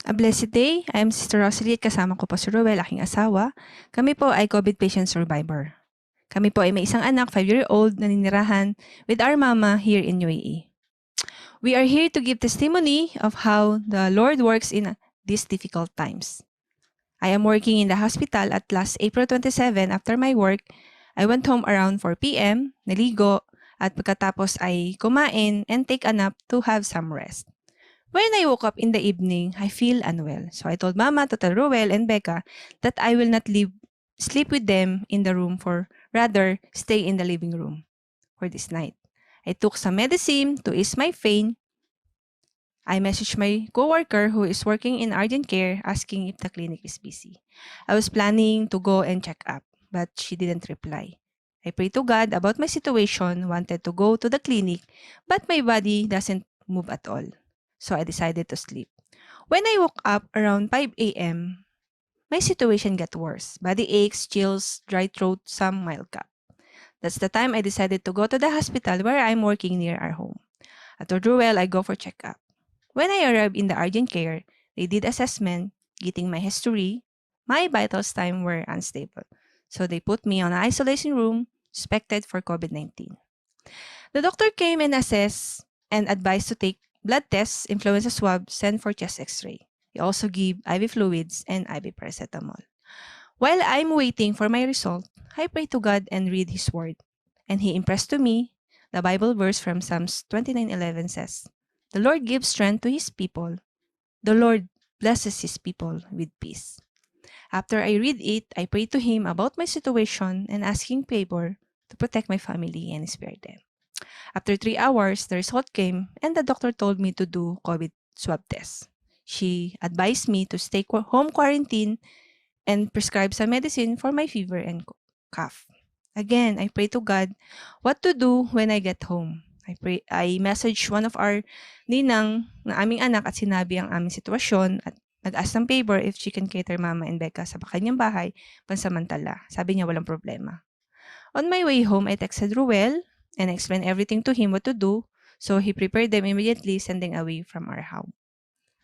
A blessed day. I am Sister Rosalie at kasama ko po si Ruel, aking asawa. Kami po ay COVID patient survivor. Kami po ay may isang anak, 5-year-old, na ninirahan with our mama here in UAE. We are here to give testimony of how the Lord works in these difficult times. I am working in the hospital at last April 27 after my work. I went home around 4 p.m., naligo, at pagkatapos ay kumain and take a nap to have some rest. When I woke up in the evening, I feel unwell. So I told Mama, Tata Ruel, and Becca that I will not sleep with them in the room rather stay in the living room for this night. I took some medicine to ease my pain. I messaged my coworker who is working in urgent care asking if the clinic is busy. I was planning to go and check up, but she didn't reply. I prayed to God about my situation, wanted to go to the clinic, but my body doesn't move at all. So I decided to sleep. When I woke up around 5 a.m., my situation got worse. Body aches, chills, dry throat, some mild cough. That's the time I decided to go to the hospital where I'm working near our home. At Ruel, I go for checkup. When I arrived in the urgent care, they did assessment, getting my history. My vitals time were unstable. So they put me on an isolation room, suspected for COVID-19. The doctor came and assessed and advised to take blood tests, influenza swab, send for chest x-ray. He also gave IV fluids and IV paracetamol. While I'm waiting for my result, I pray to God and read His Word. And He impressed to me the Bible verse from Psalms 29:11 says, "The Lord gives strength to His people. The Lord blesses His people with peace." After I read it, I pray to Him about my situation and asking favor to protect my family and spare them. After 3 hours, the result came and the doctor told me to do COVID swab test. She advised me to stay home quarantine and prescribe some medicine for my fever and cough. Again, I pray to God what to do when I get home. I messaged one of our ninang na aming anak at sinabi ang aming sitwasyon at nag-ask ng favor if she can cater Mama and Becca sa kanyang bahay pansamantala. Sabi niya walang problema. On my way home, I texted Ruel and explained everything to him what to do, so he prepared them immediately, sending away from our house.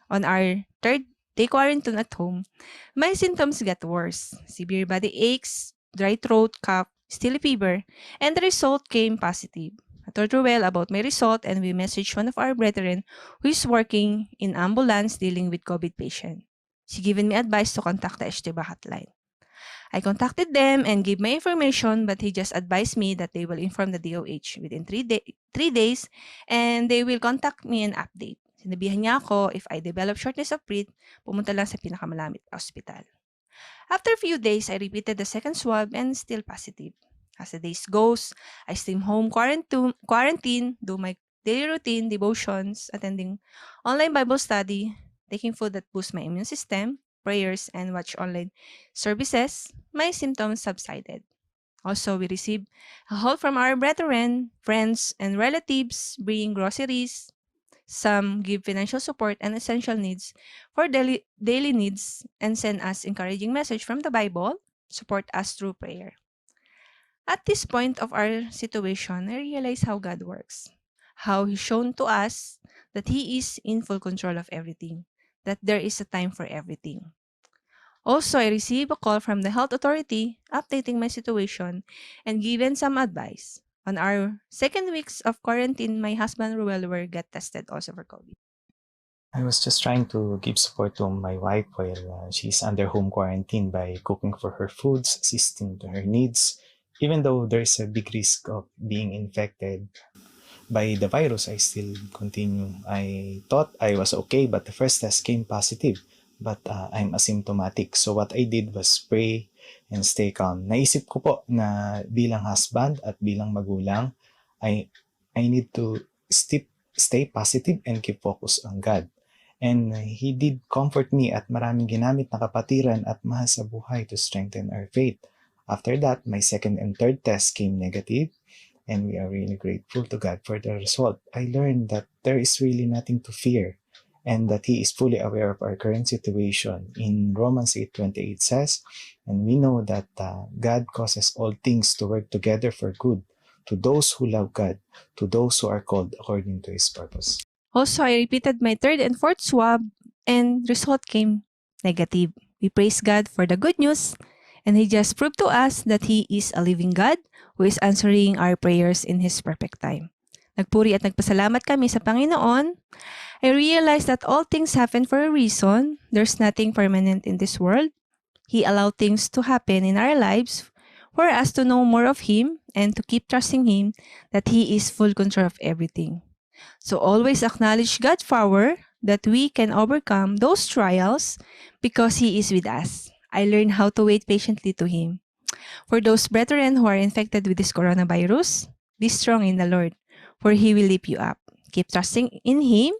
On our third day quarantine at home, my symptoms got worse. Severe body aches, dry throat, cough, still fever, and the result came positive. I told Ruel about my result and we messaged one of our brethren who is working in ambulance dealing with COVID patient. She given me advice to contact the HTBA hotline. I contacted them and gave my information, but he just advised me that they will inform the DOH within 3 days and they will contact me and update. Sinabihan niya ako, if I develop shortness of breath, pumunta lang sa pinakamalamit hospital. After a few days, I repeated the second swab and still positive. As the days goes, I stay home quarantine, do my daily routine, devotions, attending online Bible study, taking food that boosts my immune system, prayers, and watch online services. My symptoms subsided. Also, we received help from our brethren, friends, and relatives, bringing groceries. Some give financial support and essential needs for daily needs and send us encouraging message from the Bible, support us through prayer. At this point of our situation, I realize how God works, how He's shown to us that He is in full control of everything, that there is a time for everything. Also, I received a call from the health authority updating my situation and given some advice. On our second weeks of quarantine, my husband Ruel were get tested also for COVID. I was just trying to give support to my wife while she's under home quarantine by cooking for her foods, assisting to her needs. Even though there's a big risk of being infected by the virus, I still continue. I thought I was okay, but the first test came positive. But I'm asymptomatic. So what I did was pray and stay calm. Naisip ko po na bilang husband at bilang magulang, I, I need to stay positive and keep focus on God. And He did comfort me at maraming ginamit na kapatiran at mahal sa buhay to strengthen our faith. After that, my second and third test came negative, and we are really grateful to God for the result. I learned that there is really nothing to fear and that He is fully aware of our current situation. In Romans 8:28 says, and we know that God causes all things to work together for good to those who love God, to those who are called according to His purpose. Also, I repeated my third and fourth swab and result came negative. We praise God for the good news, and He just proved to us that He is a living God who is answering our prayers in His perfect time. Nagpuri at nagpasalamat kami sa Panginoon. I realized that all things happen for a reason. There's nothing permanent in this world. He allowed things to happen in our lives for us to know more of Him and to keep trusting Him that He is full control of everything. So always acknowledge God's power that we can overcome those trials because He is with us. I learned how to wait patiently to Him. For those brethren who are infected with this coronavirus, be strong in the Lord, for He will lift you up. Keep trusting in Him,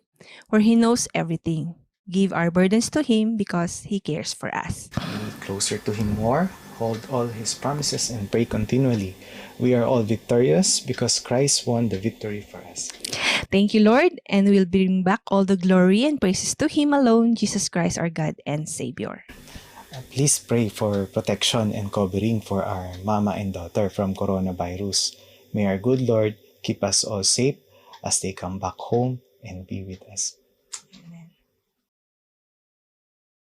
for He knows everything. Give our burdens to Him because He cares for us. Be closer to Him more, hold all His promises, and pray continually. We are all victorious because Christ won the victory for us. Thank you, Lord, and we'll bring back all the glory and praises to Him alone, Jesus Christ, our God and Savior. Please pray for protection and covering for our mama and daughter from coronavirus. May our good Lord keep us all safe as they come back home and be with us.